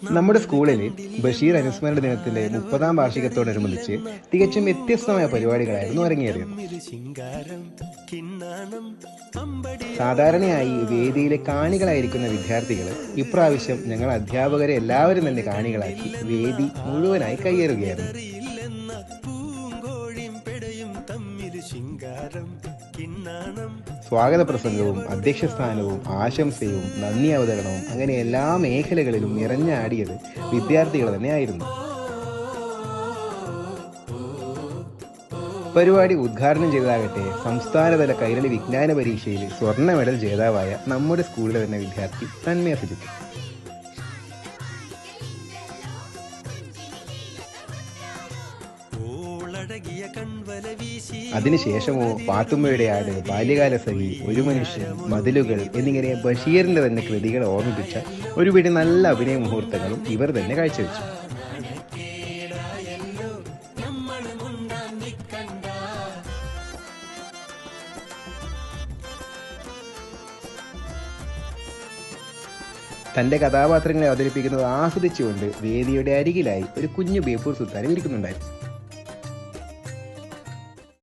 നമ്മുടെ സ്കൂളിൽ ബഷീർ അനുസ്മരണ ദിനത്തിന്റെ 30-ാം വാർഷികത്തോടനുബന്ധിച്ച് തികച്ചും വ്യത്യസ്തമായ പരിപാടികളായിരുന്നു അരങ്ങേറിയത്. സാധാരണയായി വേദിയിലെ കാണികളായിരിക്കുന്ന വിദ്യാർത്ഥികൾ ഇപ്രാവശ്യം ഞങ്ങൾ അധ്യാപകരെ എല്ലാവരും തന്നെ കാണികളാക്കി വേദി മുഴുവനായി കയ്യേറുകയായിരുന്നു. സ്വാഗത പ്രസംഗവും അധ്യക്ഷ സ്ഥാനവും ആശംസയും നന്ദി അവതരണവും അങ്ങനെ എല്ലാ മേഖലകളിലും നിറഞ്ഞാടിയത് വിദ്യാർത്ഥികൾ തന്നെയായിരുന്നു. പരിപാടി ഉദ്ഘാടനം ചെയ്തതാകട്ടെ സംസ്ഥാനതല കൈരളി വിജ്ഞാന പരീക്ഷയിൽ സ്വർണ്ണ മെഡൽ ജേതാവായ നമ്മുടെ സ്കൂളിലെ തന്നെ വിദ്യാർത്ഥി തന്മയ സുജിത്ത്. അതിനുശേഷമോ പാത്തുമ്മയുടെ ആട്, ബാല്യകാല സഖി, ഒരു മനുഷ്യൻ, മതിലുകൾ എന്നിങ്ങനെ ബഷീറിന്റെ തന്നെ കൃതികളെ ഓർമ്മിപ്പിച്ച ഒരുപിടി നല്ല അഭിനയ മുഹൂർത്തങ്ങളും ഇവർ തന്നെ കാഴ്ചവെച്ചു. തന്റെ കഥാപാത്രങ്ങളെ അവതരിപ്പിക്കുന്നത് ആസ്വദിച്ചുകൊണ്ട് വേദിയുടെ അരികിലായി ഒരു കുഞ്ഞു ബേപ്പൂർ സുൽത്താനും ഇരിക്കുന്നുണ്ടായിരുന്നു.